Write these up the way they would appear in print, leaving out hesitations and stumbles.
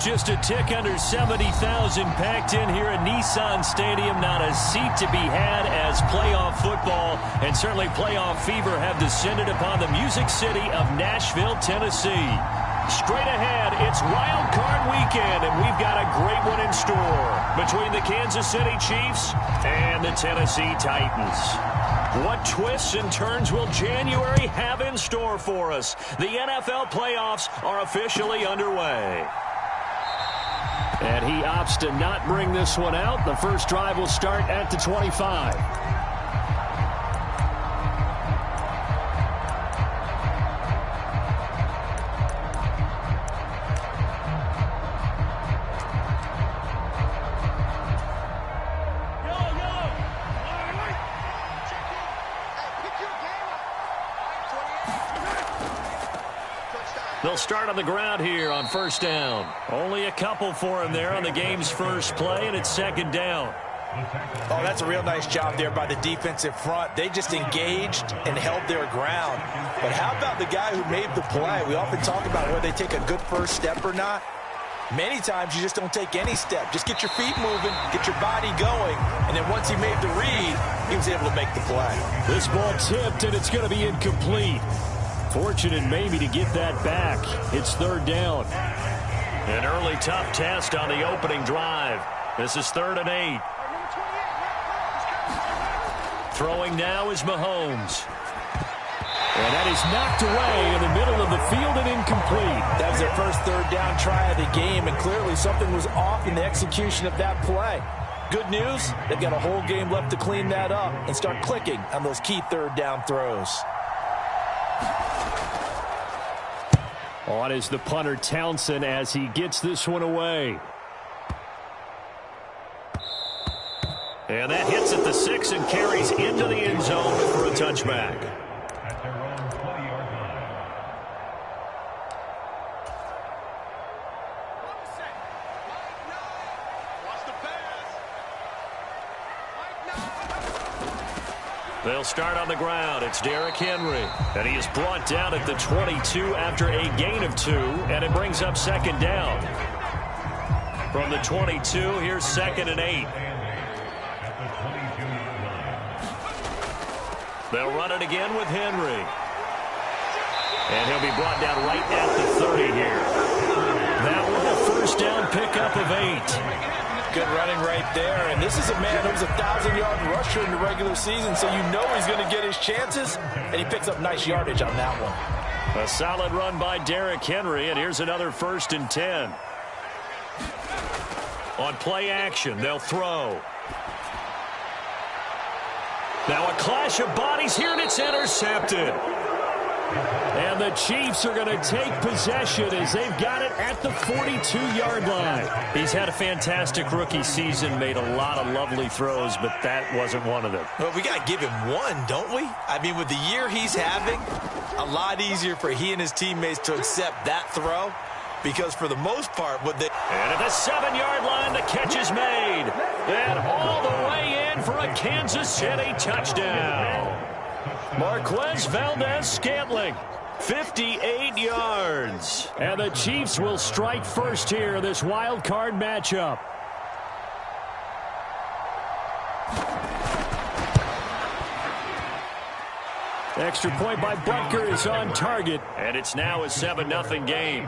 just a tick under 70,000 packed in here at Nissan Stadium. Not a seat to be had as playoff football and certainly playoff fever have descended upon the Music City of Nashville, Tennessee. Straight ahead, it's Wild Card Weekend, and we've got a great one in store between the Kansas City Chiefs and the Tennessee Titans. What twists and turns will January have in store for us? The NFL playoffs are officially underway. And he opts to not bring this one out. The first drive will start at the 25. They'll start on the ground here on first down. Only a couple for him there on the game's first play, and it's second down. Oh, that's a real nice job there by the defensive front. They just engaged and held their ground. But how about the guy who made the play? We often talk about whether they take a good first step or not. Many times you just don't take any step. Just get your feet moving, get your body going, and then once he made the read, he was able to make the play. This ball tipped, and it's going to be incomplete. Fortunate maybe to get that back. It's third down. An early tough test on the opening drive. This is 3rd and 8. Throwing now is Mahomes. And that is knocked away in the middle of the field and incomplete. That was their first third down try of the game, and clearly something was off in the execution of that play. Good news, they've got a whole game left to clean that up and start clicking on those key third down throws. On is the punter Townsend as he gets this one away. And that hits at the 6 and carries into the end zone for a touchback. They'll start on the ground. It's Derrick Henry. And he is brought down at the 22 after a gain of 2. And it brings up second down. From the 22, here's 2nd and 8. They'll run it again with Henry. And he'll be brought down right at the 30 here. That one a first down pickup of 8. Good running right there, and this is a man who was a 1,000-yard rusher in the regular season, so you know he's going to get his chances, and he picks up nice yardage on that one. A solid run by Derrick Henry, and here's another 1st and 10. On play action, they'll throw. Now a clash of bodies here, and it's intercepted. And the Chiefs are going to take possession as they've got it at the 42-yard line. He's had a fantastic rookie season, made a lot of lovely throws, but that wasn't one of them. Well, we got to give him one, don't we? I mean, with the year he's having, a lot easier for he and his teammates to accept that throw because for the most part, what they... And at the 7-yard line, the catch is made. And all the way in for a Kansas City touchdown. Marquez Valdez-Scantling, 58 yards. And the Chiefs will strike first here in this wild card matchup. Extra point by Butker is on target. And it's now a 7-0 game.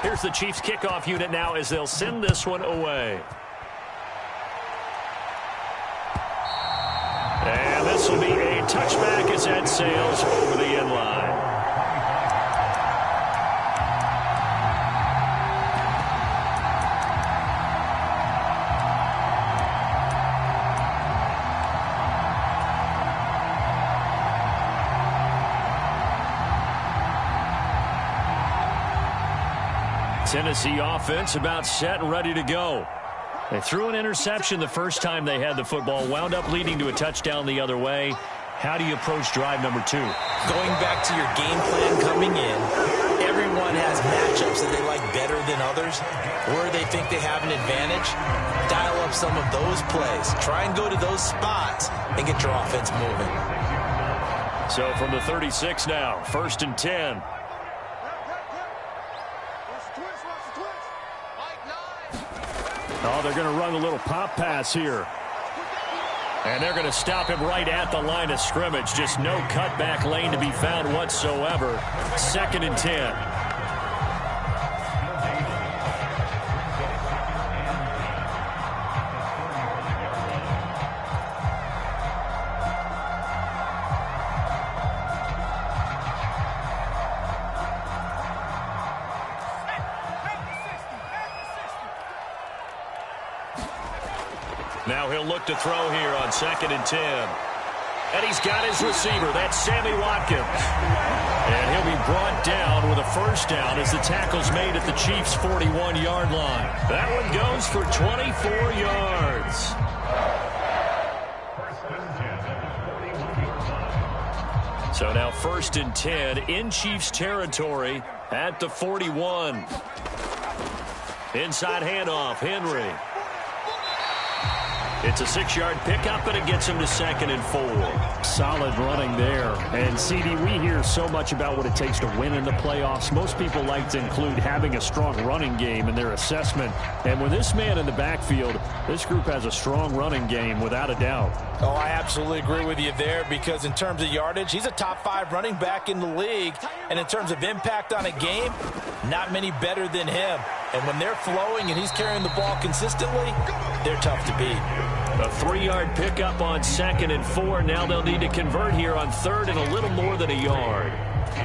Here's the Chiefs kickoff unit now as they'll send this one away. And this will be a touchback as that sails over the end line. Tennessee offense about set and ready to go. They threw an interception the first time they had the football, wound up leading to a touchdown the other way. How do you approach drive number 2? Going back to your game plan coming in, everyone has matchups that they like better than others, where they think they have an advantage. Dial up some of those plays. Try and go to those spots and get your offense moving. So from the 36 now, 1st and 10. Oh, they're going to run a little pop pass here. And they're going to stop him right at the line of scrimmage. Just no cutback lane to be found whatsoever. 2nd and 10. Now he'll look to throw here on 2nd and 10. And he's got his receiver. That's Sammy Watkins. And he'll be brought down with a first down as the tackle's made at the Chiefs' 41-yard line. That one goes for 24 yards. So now 1st and 10 in Chiefs territory at the 41. Inside handoff, Henry. It's a 6-yard pickup, and it gets him to 2nd and 4. Solid running there. And, CD, we hear so much about what it takes to win in the playoffs. Most people like to include having a strong running game in their assessment. And with this man in the backfield, this group has a strong running game without a doubt. Oh, I absolutely agree with you there, because in terms of yardage, he's a top 5 running back in the league. And in terms of impact on a game, not many better than him. And when they're flowing and he's carrying the ball consistently, they're tough to beat. A 3-yard pickup on 2nd and 4. Now they'll need to convert here on 3rd and a little more than a yard.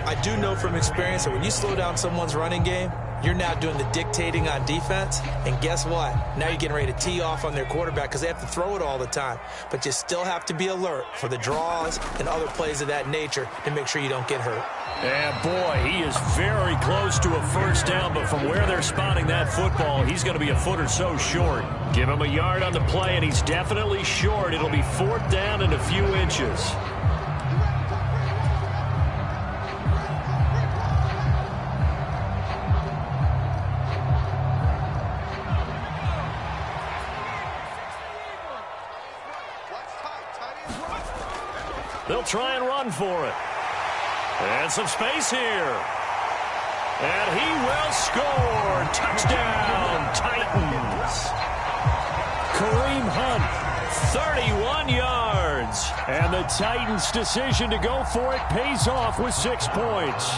I do know from experience that when you slow down someone's running game, you're now doing the dictating on defense. And guess what? Now you're getting ready to tee off on their quarterback because they have to throw it all the time. But you still have to be alert for the draws and other plays of that nature to make sure you don't get hurt. And boy, he is very close to a first down, but from where they're spotting that football, he's going to be a foot or so short. Give him a yard on the play, and he's definitely short. It'll be 4th down and a few inches. They'll try and run for it. And some space here. And he will score. Touchdown, Titans. Kareem Hunt, 31 yards. And the Titans' decision to go for it pays off with 6 points.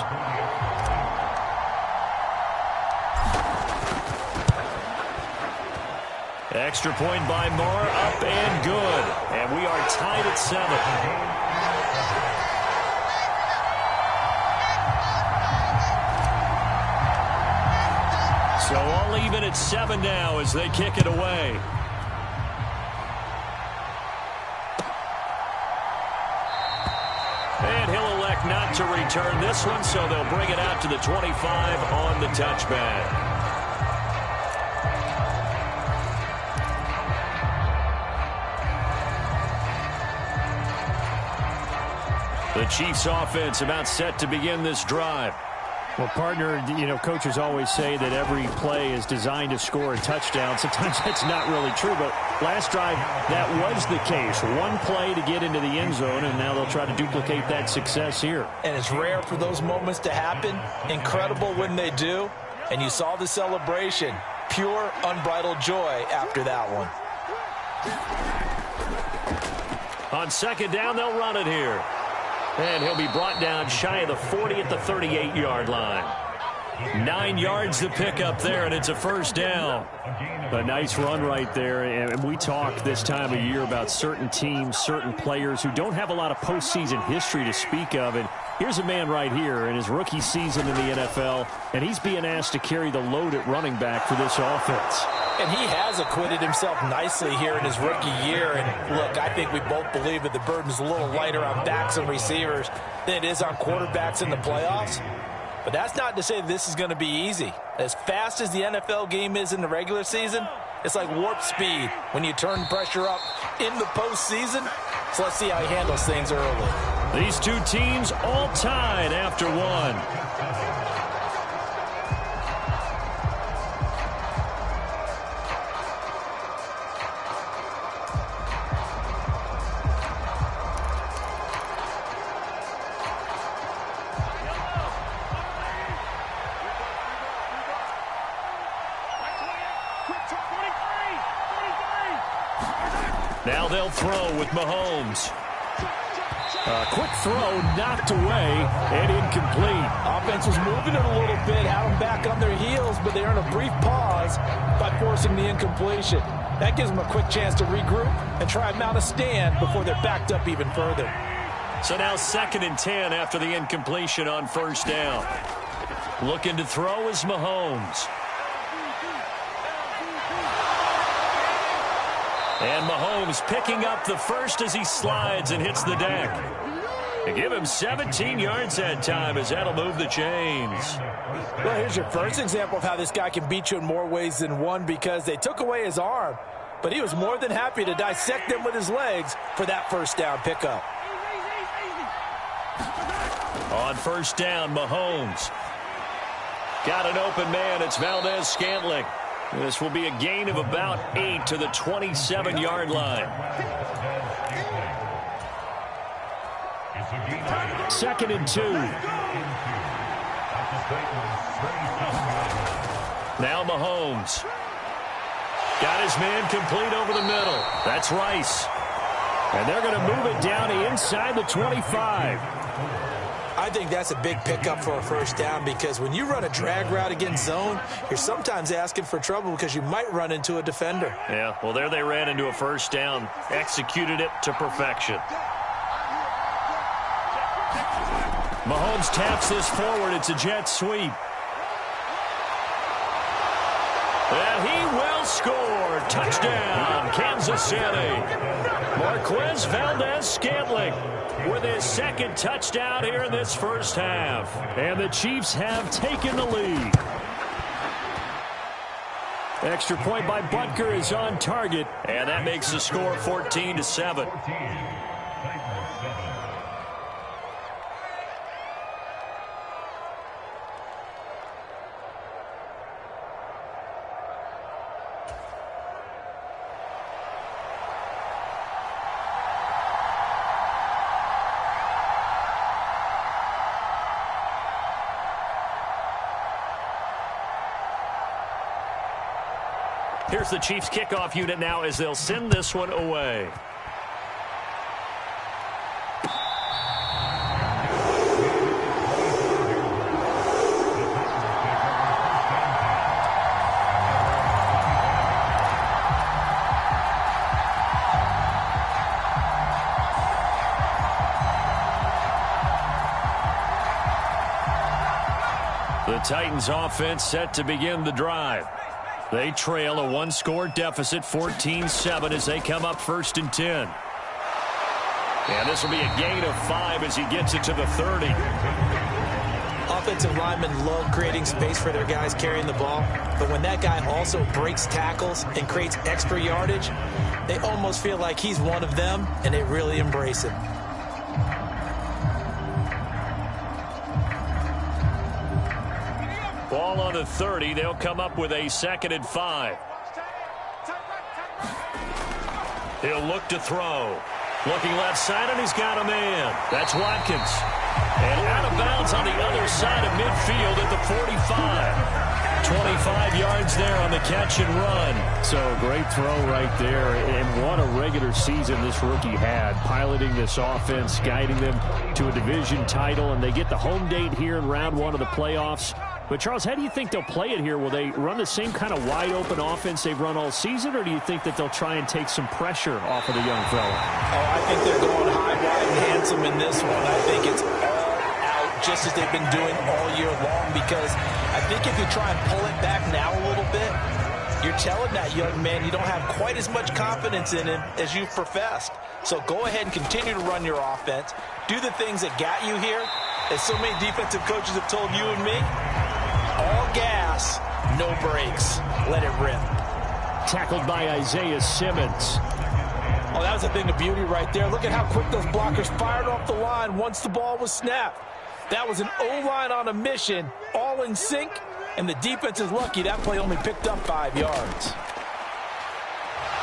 Extra point by Moore, up and good. And we are tied at 7. So all even at 7 now as they kick it away. And he'll elect not to return this one, so they'll bring it out to the 25 on the touchback. The Chiefs offense about set to begin this drive. Well, partner, you know, coaches always say that every play is designed to score a touchdown. Sometimes that's not really true, but last drive, that was the case. One play to get into the end zone, and now they'll try to duplicate that success here. And it's rare for those moments to happen. Incredible when they do. And you saw the celebration. Pure, unbridled joy after that one. On 2nd down, they'll run it here. And he'll be brought down shy of the 40 at the 38-yard line. 9 yards to pick up there, and it's a first down. A nice run right there, and we talk this time of year about certain teams, certain players who don't have a lot of postseason history to speak of, and here's a man right here in his rookie season in the NFL, and he's being asked to carry the load at running back for this offense. And he has acquitted himself nicely here in his rookie year. And look, I think we both believe that the burden's a little lighter on backs and receivers than it is on quarterbacks in the playoffs. But that's not to say that this is going to be easy. As fast as the NFL game is in the regular season, it's like warp speed when you turn pressure up in the postseason. So let's see how he handles things early. These two teams all tied after one. Now they'll throw with Mahomes. Quick throw, knocked away, and incomplete. Offense was moving it a little bit, had them back on their heels, but they're in a brief pause by forcing the incompletion. That gives them a quick chance to regroup and try and mount a stand before they're backed up even further. So now 2nd and 10 after the incompletion on 1st down. Looking to throw is Mahomes. And Mahomes picking up the first as he slides and hits the deck. They give him 17 yards that time as that'll move the chains. Well, here's your first example of how this guy can beat you in more ways than one, because they took away his arm, but he was more than happy to dissect them with his legs for that 1st down pickup. On 1st down, Mahomes. Got an open man. It's Valdez-Scantling. This will be a gain of about 8 to the 27-yard line. 2nd and 2. Now Mahomes. Got his man complete over the middle. That's Rice. And they're going to move it down inside the 25. I think that's a big pickup for a 1st down, because when you run a drag route against zone, you're sometimes asking for trouble because you might run into a defender. Yeah, well, there they ran into a 1st down. Executed it to perfection. Mahomes taps this forward. It's a jet sweep. And he will score. Touchdown, Kansas City. Marquez Valdez-Scantling with his 2nd touchdown here in this 1st half. And the Chiefs have taken the lead. Extra point by Butker is on target. And that makes the score 14-7. Here's the Chiefs kickoff unit now as they'll send this one away. The Titans offense set to begin the drive. They trail a 1-score deficit, 14-7, as they come up 1st and 10. And this will be a gain of 5 as he gets it to the 30. Offensive linemen love creating space for their guys carrying the ball, but when that guy also breaks tackles and creates extra yardage, they almost feel like he's one of them, and they really embrace it. Ball on the 30. They'll come up with a 2nd and 5. He'll look to throw. Looking left side, and he's got a man. That's Watkins. And out of bounds on the other side of midfield at the 45. 25 yards there on the catch and run. So great throw right there. And what a regular season this rookie had, piloting this offense, guiding them to a division title. And they get the home date here in round 1 of the playoffs. But, Charles, how do you think they'll play it here? Will they run the same kind of wide-open offense they've run all season, or do you think that they'll try and take some pressure off of the young fella? Oh, I think they're going high, wide, and handsome in this one. I think it's all out, just as they've been doing all year long, because I think if you try and pull it back now a little bit, you're telling that young man you don't have quite as much confidence in him as you've professed. So go ahead and continue to run your offense. Do the things that got you here. As so many defensive coaches have told you and me, all gas, no brakes. Let it rip. Tackled by Isaiah Simmons. Oh, that was a thing of beauty right there. Look at how quick those blockers fired off the line once the ball was snapped. That was an O-line on a mission, all in sync, and the defense is lucky that play only picked up 5 yards.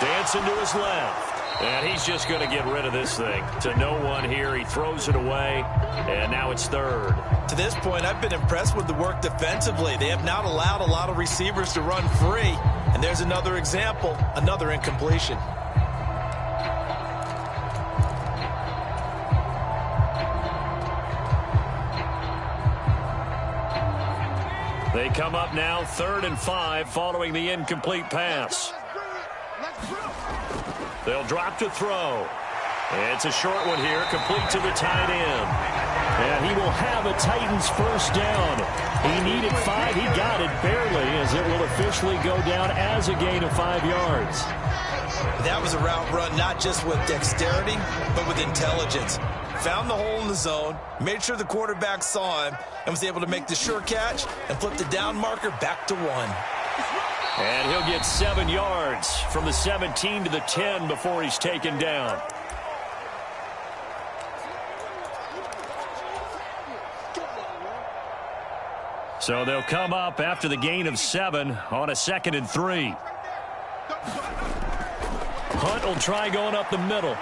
Dancing to his left. And he's just going to get rid of this thing. To no one here. He throws it away. And now it's 3rd. To this point, I've been impressed with the work defensively. They have not allowed a lot of receivers to run free. And there's another example, another incompletion. They come up now 3rd and 5 following the incomplete pass. They'll drop to throw. It's a short one here, complete to the tight end. And he will have a Titans first down. He needed 5. He got it barely, as it will officially go down as a gain of 5 yards. That was a route run not just with dexterity, but with intelligence. Found the hole in the zone, made sure the quarterback saw him, and was able to make the sure catch and flip the down marker back to 1. And he'll get 7 yards from the 17 to the 10 before he's taken down. So they'll come up after the gain of 7 on a 2nd and 3. Hunt will try going up the middle.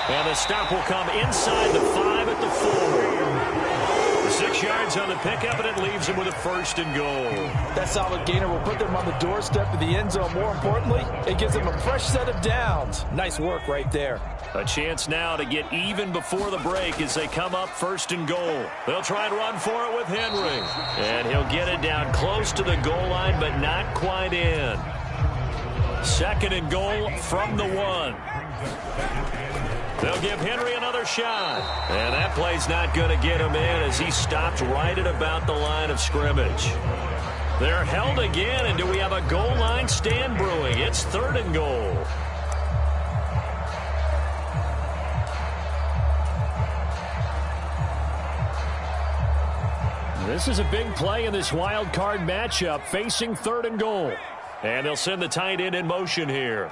And the stop will come inside the 5 at the 4. 6 yards on the pickup, and it leaves him with a 1st and goal. That solid gainer will put them on the doorstep of the end zone. More importantly, it gives them a fresh set of downs. Nice work right there. A chance now to get even before the break as they come up 1st and goal. They'll try and run for it with Henry. And he'll get it down close to the goal line, but not quite in. 2nd and goal from the 1. They'll give Henry another shot. And that play's not going to get him in as he stopped right at about the line of scrimmage. They're held again, and do we have a goal line stand brewing? It's 3rd and goal. This is a big play in this wild card matchup, facing 3rd and goal. And they'll send the tight end in motion here.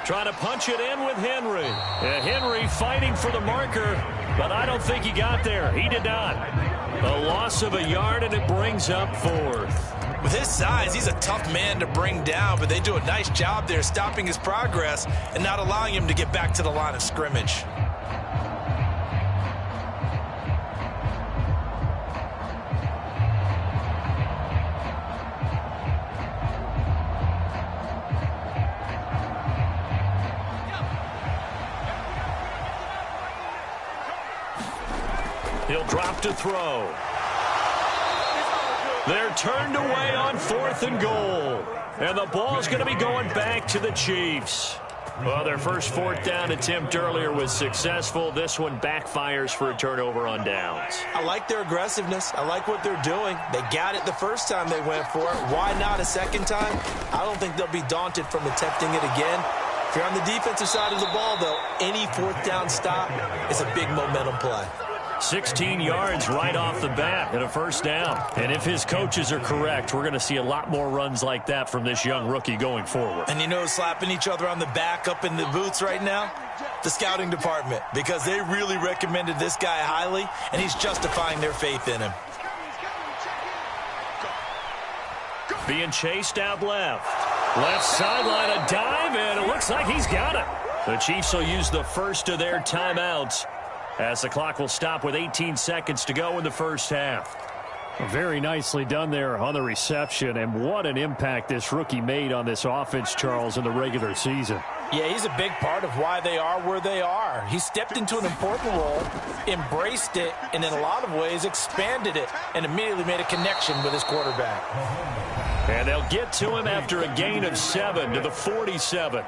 Trying to punch it in with Henry. And Henry fighting for the marker, but I don't think he got there. He did not. A loss of a yard, and it brings up 4th. With his size, he's a tough man to bring down, but they do a nice job there stopping his progress and not allowing him to get back to the line of scrimmage. He'll drop to throw. They're turned away on 4th and goal. And the ball's going to be going back to the Chiefs. Well, their first 4th down attempt earlier was successful. This one backfires for a turnover on downs. I like their aggressiveness. I like what they're doing. They got it the first time they went for it. Why not a second time? I don't think they'll be daunted from attempting it again. If you're on the defensive side of the ball, though, any 4th down stop is a big momentum play. 16 yards right off the bat and a 1st down. And if his coaches are correct, we're going to see a lot more runs like that from this young rookie going forward. And you know, slapping each other on the back up in the boots right now? The scouting department, because they really recommended this guy highly, and he's justifying their faith in him. Being chased out left. Left sideline, a dive, and it looks like he's got it. The Chiefs will use the first of their timeouts as the clock will stop with 18 seconds to go in the first half. Very nicely done there on the reception, and what an impact this rookie made on this offense, Charles, in the regular season. Yeah, he's a big part of why they are where they are. He stepped into an important role, embraced it, and in a lot of ways expanded it, and immediately made a connection with his quarterback. And they'll get to him after a gain of 7 to the 47.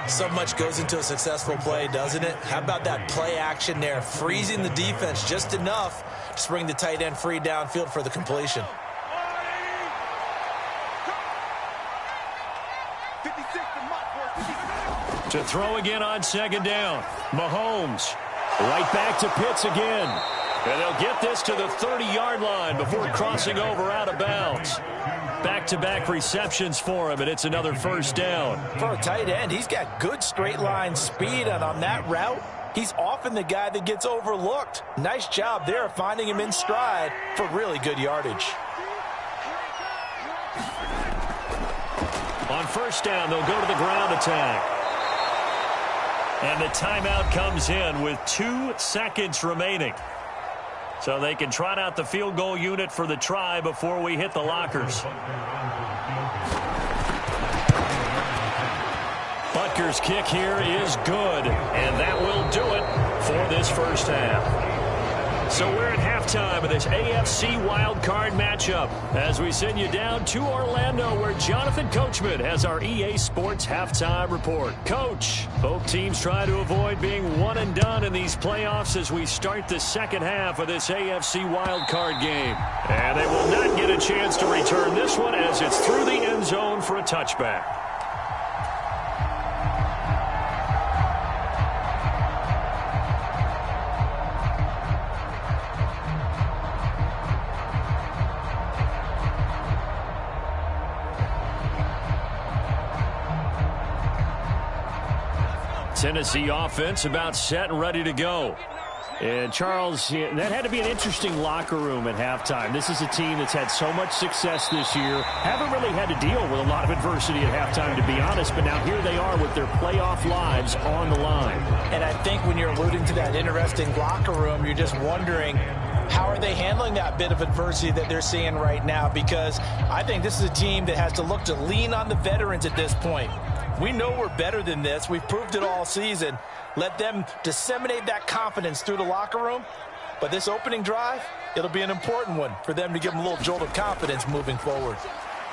So much goes into a successful play, doesn't it? How about that play action there, freezing the defense just enough to bring the tight end free downfield for the completion. To throw again on 2nd down. Mahomes right back to Pitts again. And they'll get this to the 30-yard line before crossing over out of bounds. Back-to-back receptions for him, and it's another 1st down. For a tight end, he's got good straight-line speed, and on that route, he's often the guy that gets overlooked. Nice job there finding him in stride for really good yardage. On 1st down, they'll go to the ground attack. And the timeout comes in with 2 seconds remaining. So they can trot out the field goal unit for the try before we hit the lockers. Butker's kick here is good, and that will do it for this first half. So we're at halftime of this AFC wildcard matchup as we send you down to Orlando where Jonathan Coachman has our EA Sports halftime report. Coach, both teams try to avoid being one and done in these playoffs as we start the second half of this AFC wildcard game. And they will not get a chance to return this one as it's through the end zone for a touchback. Tennessee offense about set and ready to go. And Charles, that had to be an interesting locker room at halftime. This is a team that's had so much success this year. Haven't really had to deal with a lot of adversity at halftime, to be honest. But now here they are with their playoff lives on the line. And I think when you're alluding to that interesting locker room, you're just wondering, how are they handling that bit of adversity that they're seeing right now? Because I think this is a team that has to look to lean on the veterans at this point. We know we're better than this. We've proved it all season. Let them disseminate that confidence through the locker room. But this opening drive, it'll be an important one for them to give them a little jolt of confidence moving forward.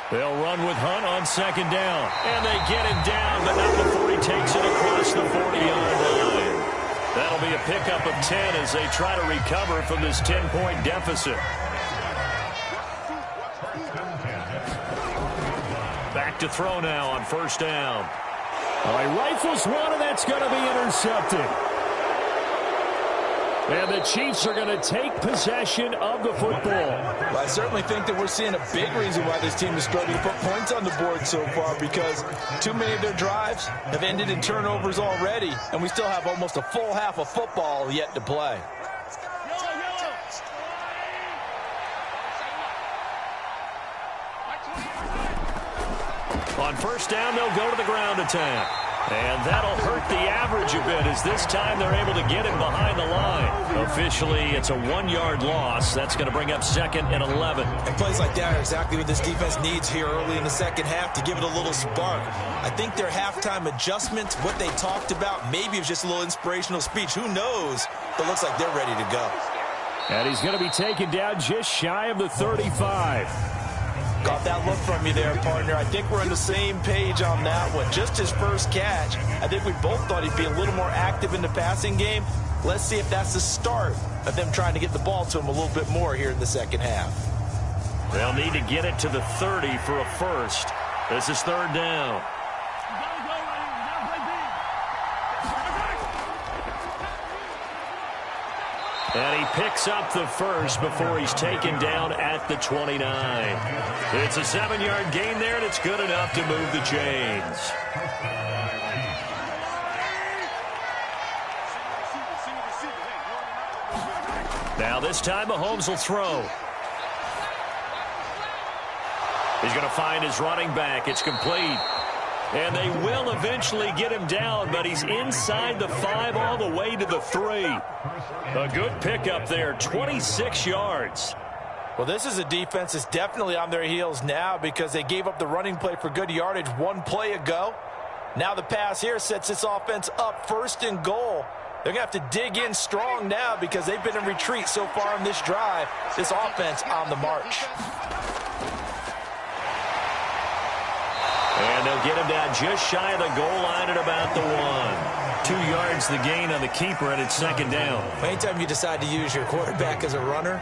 They'll run with Hunt on second down. And they get him down, but not before he takes it across the 40-yard line. That'll be a pickup of 10 as they try to recover from this 10-point deficit. Back to throw now on first down. All right, rifles one, and that's going to be intercepted. And the Chiefs are going to take possession of the football. Well, I certainly think that we're seeing a big reason why this team is struggling to put points on the board so far, because too many of their drives have ended in turnovers already, and we still have almost a full half of football yet to play. On first down, they'll go to the ground attack. And that'll hurt the average a bit as this time they're able to get him behind the line. Officially, it's a 1-yard loss. That's going to bring up second and 11. And plays like that are exactly what this defense needs here early in the second half to give it a little spark. I think their halftime adjustments, what they talked about, maybe it was just a little inspirational speech. Who knows? But it looks like they're ready to go. And he's going to be taken down just shy of the 35. Got that look from you there, partner. I think we're on the same page on that one. Just his first catch. I think we both thought he'd be a little more active in the passing game. Let's see if that's the start of them trying to get the ball to him a little bit more here in the second half. They'll need to get it to the 30 for a first. This is third down. And he picks up the first before he's taken down at the 29. It's a 7-yard gain there, and it's good enough to move the chains. Now this time Mahomes will throw. He's going to find his running back. It's complete. And they will eventually get him down, but he's inside the 5 all the way to the 3. A good pickup there, 26 yards. Well, this is a defense that's definitely on their heels now because they gave up the running play for good yardage one play ago. Now the pass here sets this offense up first and goal. They're going to have to dig in strong now because they've been in retreat so far on this drive. This offense on the march. And they'll get him down just shy of the goal line at about the 1. 2 yards the gain on the keeper, and it's second down. Anytime you decide to use your quarterback as a runner,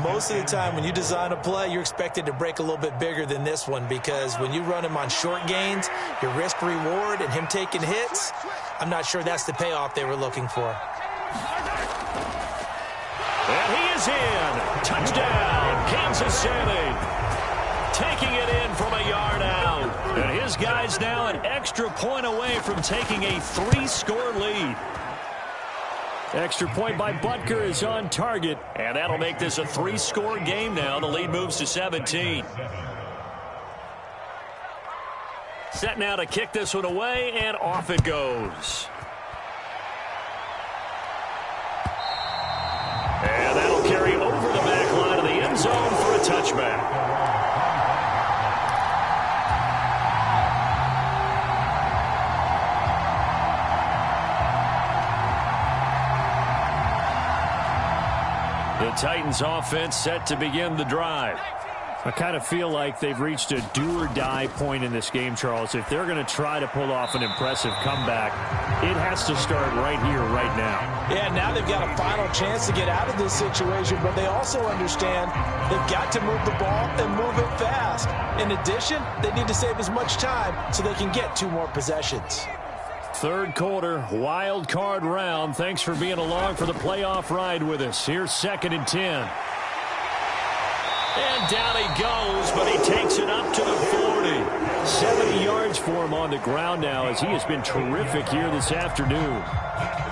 most of the time when you design a play, you're expected to break a little bit bigger than this one because when you run him on short gains, your risk-reward and him taking hits, I'm not sure that's the payoff they were looking for. And he is in. Touchdown, Kansas City. Taking it in from a yard out. And his guys now an extra point away from taking a 3-score lead. Extra point by Butker is on target. And that'll make this a 3-score game now. The lead moves to 17. Set now to kick this one away, and off it goes. And that'll carry over the back line of the end zone for a touchback. The Titans offense set to begin the drive. I kind of feel like they've reached a do-or-die point in this game, Charles. If they're going to try to pull off an impressive comeback, it has to start right here, right now. Yeah, now they've got a final chance to get out of this situation, but they also understand they've got to move the ball and move it fast. In addition, they need to save as much time so they can get 2 more possessions. Third quarter, wild card round. Thanks for being along for the playoff ride with us. Here's 2nd and 10. And down he goes, but he takes it up to the 40. 70 yards for him on the ground now as he has been terrific here this afternoon.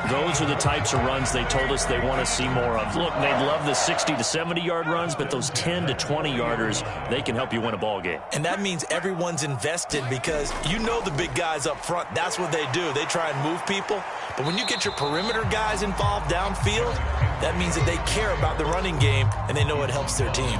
Those are the types of runs they told us they want to see more of. Look, they love the 60 to 70-yard runs, but those 10 to 20-yarders, they can help you win a ball game. And that means everyone's invested because you know the big guys up front. That's what they do. They try and move people. But when you get your perimeter guys involved downfield, that means that they care about the running game, and they know it helps their team.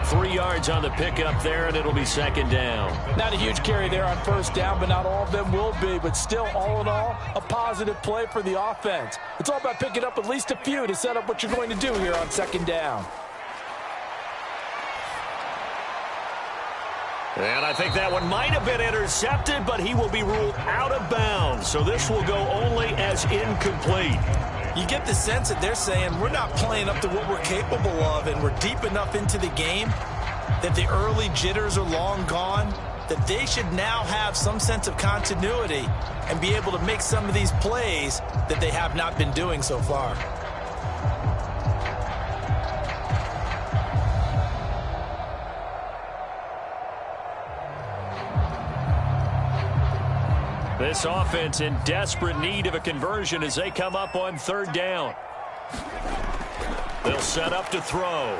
3 yards on the pickup there, and it'll be 2nd down. Not a huge carry there on 1st down, but not all of them will be. But still, all in all, a positive play for the offense. It's all about picking up at least a few to set up what you're going to do here on 2nd down. And I think that one might have been intercepted, but he will be ruled out of bounds. So this will go only as incomplete. You get the sense that they're saying we're not playing up to what we're capable of, and we're deep enough into the game that the early jitters are long gone, that they should now have some sense of continuity and be able to make some of these plays that they have not been doing so far. This offense in desperate need of a conversion as they come up on 3rd down. They'll set up to throw.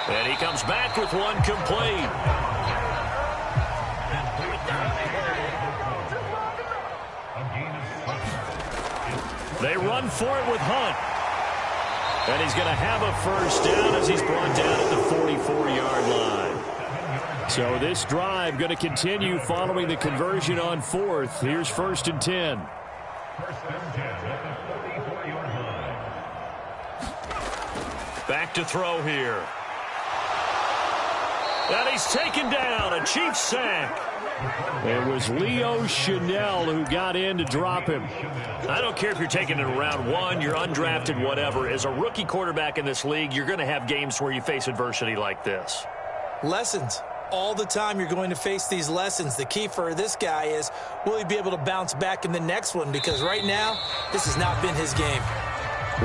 And he comes back with one complete. They run for it with Hunt. And he's going to have a 1st down as he's brought down at the 44-yard line. So this drive going to continue following the conversion on 4th. Here's 1st and 10. Back to throw here. And he's taken down, a Chiefs sack. It was Leo Chanel who got in to drop him. I don't care if you're taking it in round 1, you're undrafted, whatever. As a rookie quarterback in this league, you're going to have games where you face adversity like this. Lessons. All the time you're going to face these lessons. The key for this guy is, will he be able to bounce back in the next one? Because right now, this has not been his game.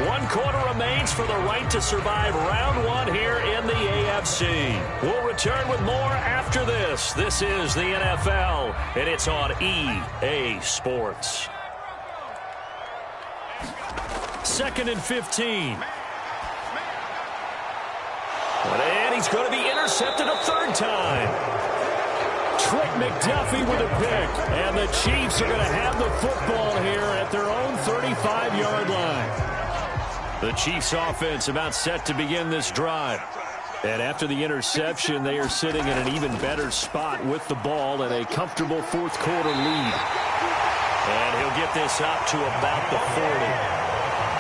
1 quarter remains for the right to survive round 1 here in the AFC. We'll return with more after this. This is the NFL, and it's on EA Sports. 2nd and 15. And he's going to be intercepted a 3rd time. Trent McDuffie with a pick. And the Chiefs are going to have the football here at their own 35-yard line. The Chiefs offense about set to begin this drive. And after the interception, they are sitting in an even better spot with the ball and a comfortable 4th quarter lead. And he'll get this up to about the 40.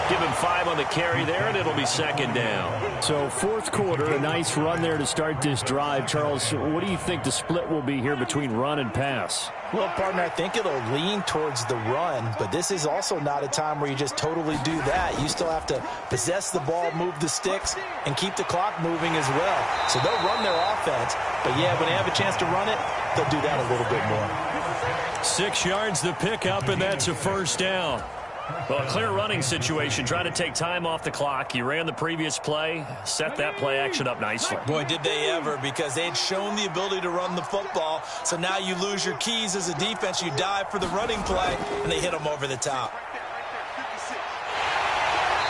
Give him 5 on the carry there, and it'll be 2nd down. So 4th quarter, a nice run there to start this drive. Charles, what do you think the split will be here between run and pass? Well, partner, I think it'll lean towards the run, but this is also not a time where you just totally do that. You still have to possess the ball, move the sticks, and keep the clock moving as well. So they'll run their offense, but yeah, when they have a chance to run it, they'll do that a little bit more. 6 yards the pickup, and that's a 1st down. Well, a clear running situation, trying to take time off the clock. You ran the previous play, set that play action up nicely. Boy, did they ever, because they had shown the ability to run the football. So now you lose your keys as a defense. You dive for the running play, and they hit them over the top.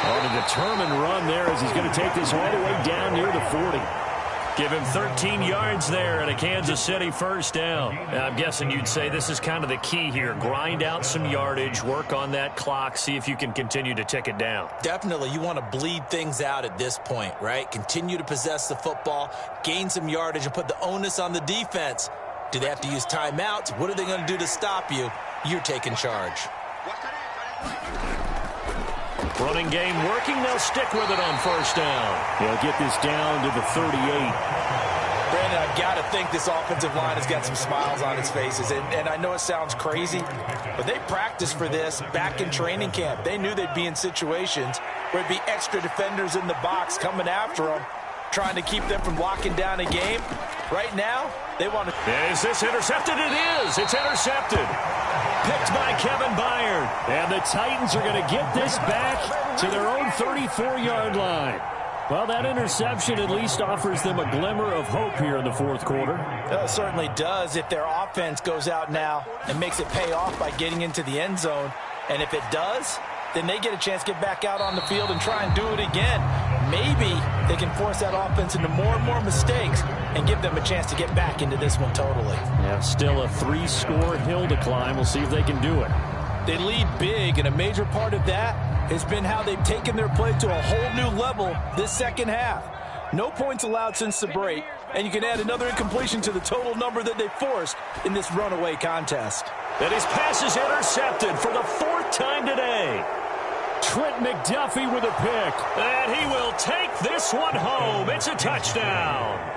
On a determined run there as he's going to take this all the way down near the 40. Give him 13 yards there and a Kansas City 1st down. Now, I'm guessing you'd say this is kind of the key here. Grind out some yardage, work on that clock, see if you can continue to tick it down. Definitely. You want to bleed things out at this point, right? Continue to possess the football, gain some yardage, and put the onus on the defense. Do they have to use timeouts? What are they going to do to stop you? You're taking charge. Running game working. They'll stick with it on first down. They'll get this down to the 38. Brandon, I've got to think this offensive line has got some smiles on its faces. And I know it sounds crazy, but they practiced for this back in training camp. They knew they'd be in situations where it'd be extra defenders in the box coming after them, trying to keep them from locking down a game. Right now, they want to... Is this intercepted? It is. It's intercepted. Picked by Kevin Byard. And the Titans are going to get this back to their own 34-yard line. Well, that interception at least offers them a glimmer of hope here in the fourth quarter. It certainly does if their offense goes out now and makes it pay off by getting into the end zone. And if it does, then they get a chance to get back out on the field and try and do it again. Maybe they can force that offense into more and more mistakes and give them a chance to get back into this one totally. Yeah, still a 3-score hill to climb. We'll see if they can do it. They lead big, and a major part of that has been how they've taken their play to a whole new level this second half. No points allowed since the break, and you can add another incompletion to the total number that they forced in this runaway contest. And his pass is intercepted for the 4th time today. Trent McDuffie with a pick. And he will take this one home. It's a touchdown.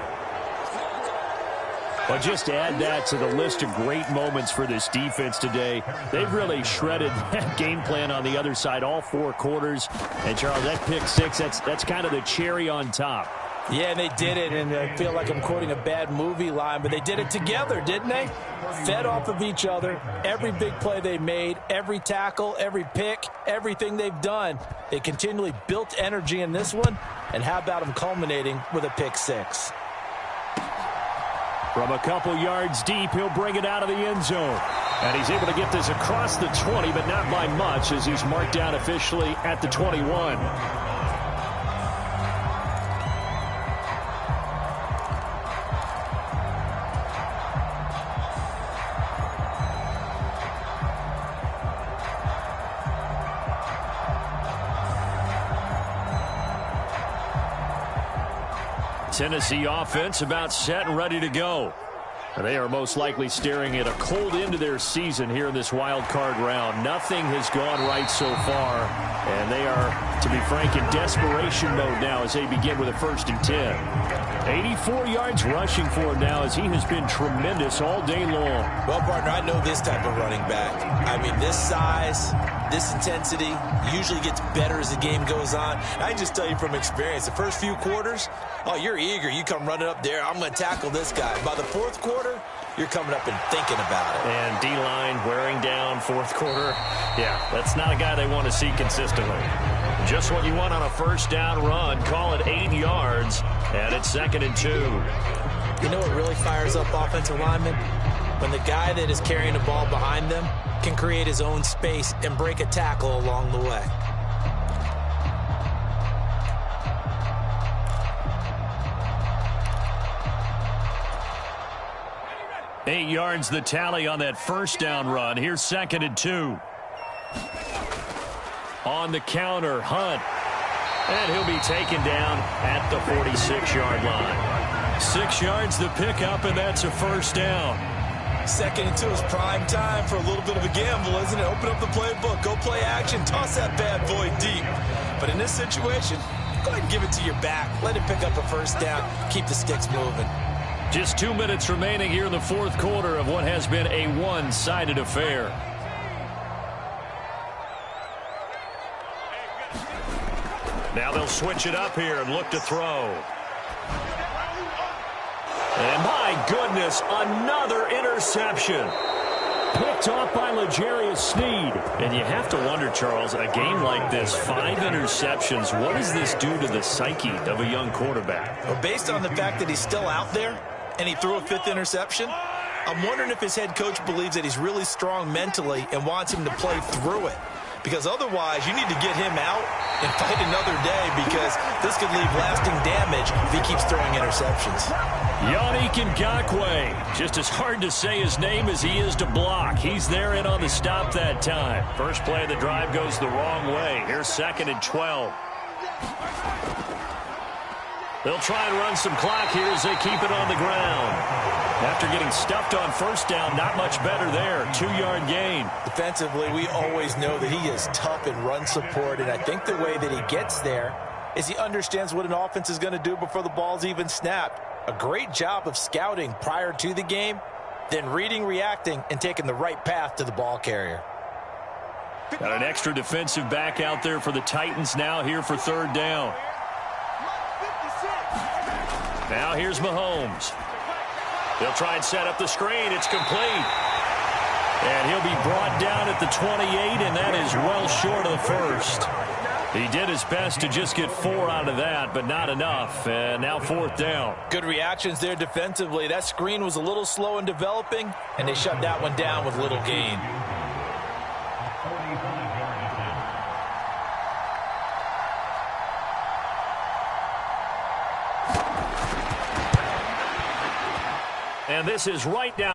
Well, just to add that to the list of great moments for this defense today. They've really shredded that game plan on the other side all 4 quarters. And, Charles, that pick 6, that's kind of the cherry on top. Yeah, and they did it, and I feel like I'm quoting a bad movie line, but they did it together, didn't they? Fed off of each other. Every big play they made, every tackle, every pick, everything they've done. They continually built energy in this one, and how about them culminating with a pick 6? From a couple yards deep, he'll bring it out of the end zone. And he's able to get this across the 20, but not by much, as he's marked down officially at the 21. Tennessee offense about set and ready to go. They are most likely staring at a cold end to their season here in this wild card round. Nothing has gone right so far, and they are, to be frank, in desperation mode now as they begin with a 1st and 10. 84 yards rushing for him now as he has been tremendous all day long. Well, partner, I know this type of running back. I mean, this size, this intensity usually gets better as the game goes on. I can just tell you from experience, the first few quarters, oh, you're eager. You come running up there. I'm going to tackle this guy. By the 4th quarter, you're coming up and thinking about it. And D-line wearing down 4th quarter. Yeah, that's not a guy they want to see consistently. Just what you want on a 1st down run. Call it 8 yards, and it's 2nd and 2. You know what really fires up offensive linemen? When the guy that is carrying the ball behind them can create his own space and break a tackle along the way. Eight yards the tally on that 1st down run. Here's 2nd and 2. On the counter, Hunt. And he'll be taken down at the 46-yard line. 6 yards the pickup, and that's a 1st down. 2nd and 2 is prime time for a little bit of a gamble, isn't it? Open up the playbook, go play action, toss that bad boy deep. But in this situation, go ahead and give it to your back. Let it pick up a 1st down. Keep the sticks moving. Just 2 minutes remaining here in the 4th quarter of what has been a one-sided affair. Now they'll switch it up here and look to throw. And my goodness, another interception. Picked off by L'Jarius Sneed. And you have to wonder, Charles, a game like this, 5 interceptions, what does this do to the psyche of a young quarterback? Well, based on the fact that he's still out there and he threw a 5th interception, I'm wondering if his head coach believes that he's really strong mentally and wants him to play through it. Because otherwise, you need to get him out and fight another day, because this could leave lasting damage if he keeps throwing interceptions. Yannick Ngakoue, just as hard to say his name as he is to block. He's there in on the stop that time. First play of the drive goes the wrong way. Here's 2nd and 12. They'll try and run some clock here as they keep it on the ground. After getting stuffed on first down, not much better there. 2-yard gain. Defensively, we always know that he is tough in run support, and I think the way that he gets there is he understands what an offense is going to do before the ball's even snapped. A great job of scouting prior to the game, then reading, reacting, and taking the right path to the ball carrier. Got an extra defensive back out there for the Titans now here for 3rd down. Now here's Mahomes. They'll try and set up the screen. It's complete. And he'll be brought down at the 28, and that is well short of the first. He did his best to just get 4 out of that, but not enough. And now 4th down. Good reactions there defensively. That screen was a little slow in developing, and they shut that one down with little gain. And this is right down.